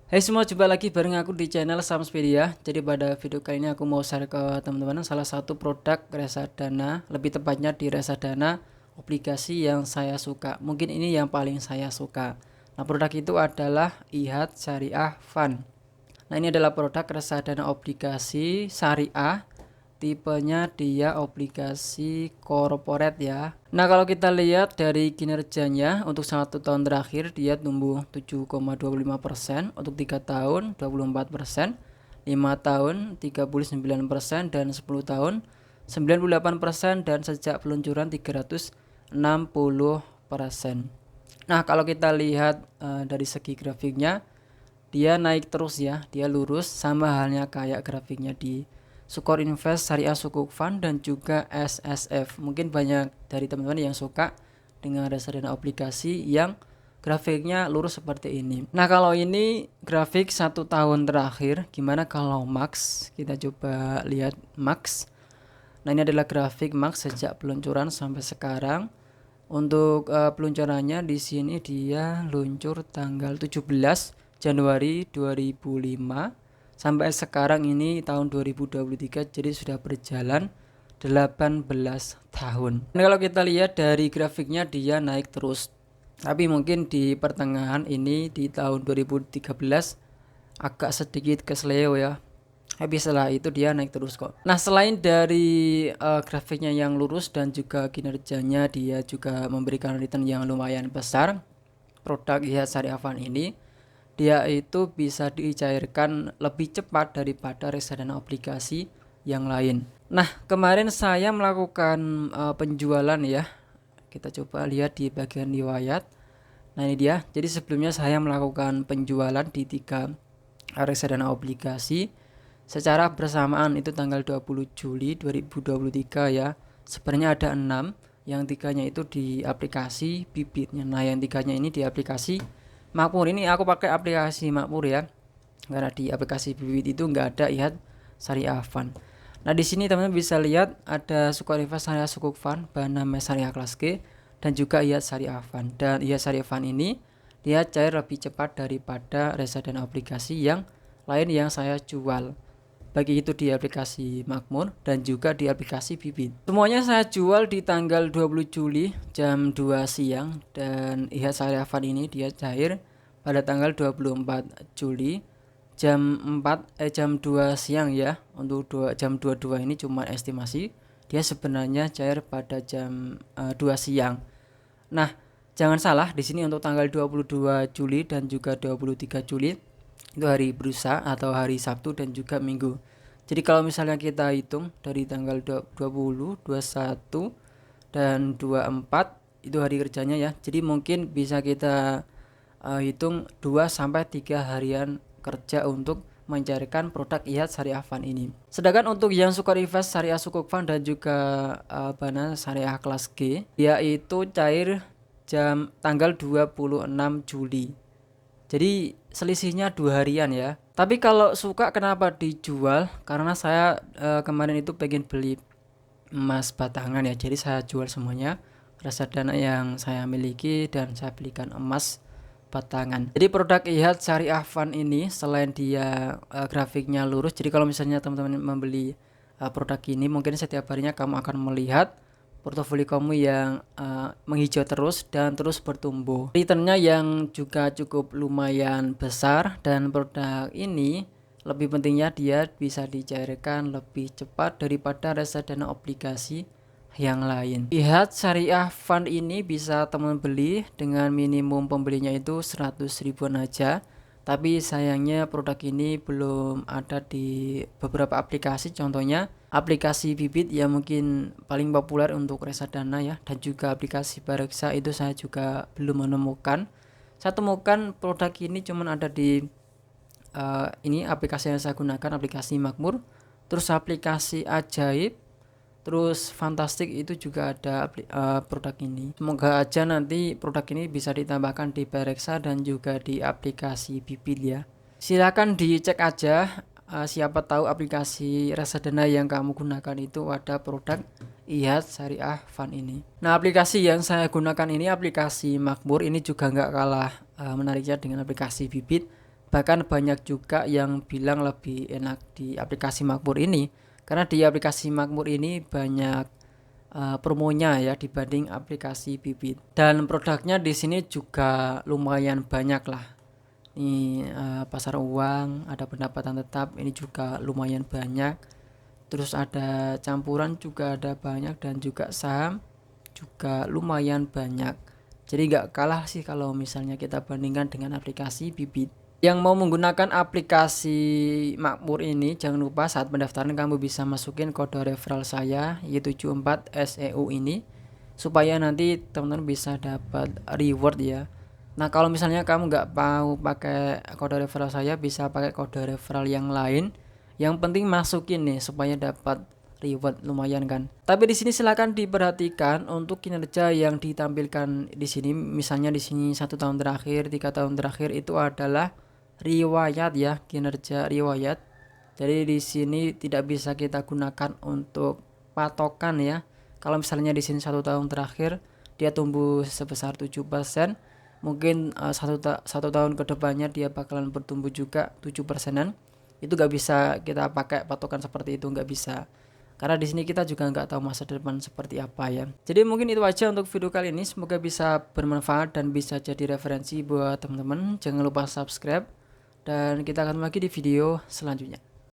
Hai semua, jumpa lagi bareng aku di channel Samspedia. Jadi pada video kali ini aku mau share ke teman-teman salah satu produk reksadana, lebih tepatnya di reksadana obligasi yang saya suka. Mungkin ini yang paling saya suka. Nah, produk itu adalah IHAD Syariah Fund. Nah, ini adalah produk reksadana obligasi syariah. Tipenya dia obligasi corporate ya. Nah, kalau kita lihat dari kinerjanya untuk 1 tahun terakhir dia tumbuh 7,25%, untuk 3 tahun 24%, 5 tahun 39%, dan 10 tahun 98%, dan sejak peluncuran 360%. Nah, kalau kita lihat dari segi grafiknya, dia naik terus ya, dia lurus sama halnya kayak grafiknya di Sukor Invest Syariah Sukuk Fund dan juga SSF. Mungkin banyak dari teman-teman yang suka dengan reksadana obligasi yang grafiknya lurus seperti ini. Nah, kalau ini grafik 1 tahun terakhir, gimana kalau Max? Kita coba lihat Max. Nah, ini adalah grafik Max sejak peluncuran sampai sekarang. Untuk peluncurannya di sini dia luncur tanggal 17 Januari 2005 sampai sekarang ini tahun 2023, jadi sudah berjalan 18 tahun. Dan kalau kita lihat dari grafiknya dia naik terus. Tapi mungkin di pertengahan ini di tahun 2013 agak sedikit kesleo ya. Habis setelah itu dia naik terus kok. Nah, selain dari grafiknya yang lurus dan juga kinerjanya dia juga memberikan return yang lumayan besar, produk IHAD Syariah Fund ini dia itu bisa dicairkan lebih cepat daripada reksadana obligasi yang lain. Nah, kemarin saya melakukan penjualan ya. Kita coba lihat di bagian riwayat. Nah, ini dia. Jadi sebelumnya saya melakukan penjualan di 3 reksadana obligasi secara bersamaan, itu tanggal 20 Juli 2023 ya. Sebenarnya ada 6, yang 3-nya itu di aplikasi Bibitnya. Nah, yang 3-nya ini di aplikasi Makmur. Ini aku pakai aplikasi Makmur ya, karena di aplikasi Bibit itu nggak ada IHAD Syariah Fund. Nah, di sini teman-teman bisa lihat ada Sukor Invest Syariah Sukuk Fund, Banama Syariah Kelas G, dan juga IHAD Syariah Fund. Dan IHAD Syariah Fund ini dia cair lebih cepat daripada reksadana obligasi yang lain yang saya jual, baik itu di aplikasi Makmur dan juga di aplikasi Bibit. Semuanya saya jual di tanggal 20 Juli jam 2 siang, dan IHAD Syariah Fund ini dia cair pada tanggal 24 Juli jam 2 siang ya. Untuk jam 22 ini cuma estimasi, dia sebenarnya cair pada jam 2 siang. Nah, jangan salah di sini untuk tanggal 22 Juli dan juga 23 Juli itu hari bursa atau hari Sabtu dan juga Minggu. Jadi kalau misalnya kita hitung dari tanggal 20, 21 dan 24 itu hari kerjanya ya. Jadi mungkin bisa kita hitung 2 sampai 3 harian kerja untuk mencarikan produk IHAD Syariah Fund ini. Sedangkan untuk yang Sukor Invest Syariah Sukuk Fund dan juga Bana Syariah Kelas G, yaitu cair tanggal 26 Juli. Jadi selisihnya 2 harian ya. Tapi kalau suka kenapa dijual? Karena saya kemarin itu pengen beli emas batangan ya. Jadi saya jual semuanya reksadana yang saya miliki dan saya belikan emas batangan. Jadi produk IHAD Syariah Fund ini selain dia grafiknya lurus, jadi kalau misalnya teman-teman membeli produk ini, mungkin setiap harinya kamu akan melihat portofolio kamu yang menghijau terus dan terus bertumbuh. Returnnya yang juga cukup lumayan besar, dan produk ini lebih pentingnya dia bisa dicairkan lebih cepat daripada reksadana obligasi yang lain. IHAD Syariah Fund ini bisa teman beli dengan minimum pembelinya itu 100 ribuan aja. Tapi sayangnya produk ini belum ada di beberapa aplikasi, contohnya aplikasi Bibit yang mungkin paling populer untuk reksadana ya, dan juga aplikasi Bareksa itu saya juga belum menemukan. Saya temukan produk ini cuman ada di ini aplikasi yang saya gunakan, aplikasi Makmur, terus aplikasi Ajaib, terus Fantastik itu juga ada produk ini. Semoga aja nanti produk ini bisa ditambahkan di Bareksa dan juga di aplikasi Bibit ya. Silakan dicek aja, siapa tahu aplikasi reksadana yang kamu gunakan itu ada produk IHAD Syariah Fund ini. Nah, aplikasi yang saya gunakan ini aplikasi Makmur, ini juga nggak kalah menariknya dengan aplikasi Bibit. Bahkan banyak juga yang bilang lebih enak di aplikasi Makmur ini, karena di aplikasi Makmur ini banyak promonya ya dibanding aplikasi Bibit. Dan produknya di sini juga lumayan banyak lah. Ini pasar uang, ada pendapatan tetap, ini juga lumayan banyak. Terus ada campuran juga ada banyak, dan juga saham juga lumayan banyak. Jadi nggak kalah sih kalau misalnya kita bandingkan dengan aplikasi Bibit. Yang mau menggunakan aplikasi Makmur ini, jangan lupa saat pendaftaran kamu bisa masukin kode referral saya Y74SEU ini, supaya nanti teman-teman bisa dapat reward ya. Nah kalau misalnya kamu nggak mau pakai kode referral saya, bisa pakai kode referral yang lain. Yang penting masukin nih supaya dapat reward lumayan kan. Tapi di sini silakan diperhatikan untuk kinerja yang ditampilkan di sini. Misalnya di sini 1 tahun terakhir, 3 tahun terakhir itu adalah riwayat ya, kinerja riwayat. Jadi di sini tidak bisa kita gunakan untuk patokan ya. Kalau misalnya di sini 1 tahun terakhir dia tumbuh sebesar 7%, mungkin satu tahun kedepannya dia bakalan bertumbuh juga 7%-an. Itu gak bisa kita pakai patokan seperti itu, gak bisa. Karena di sini kita juga nggak tahu masa depan seperti apa ya. Jadi mungkin itu aja untuk video kali ini. Semoga bisa bermanfaat dan bisa jadi referensi buat teman-teman. Jangan lupa subscribe dan kita akan lagi di video selanjutnya.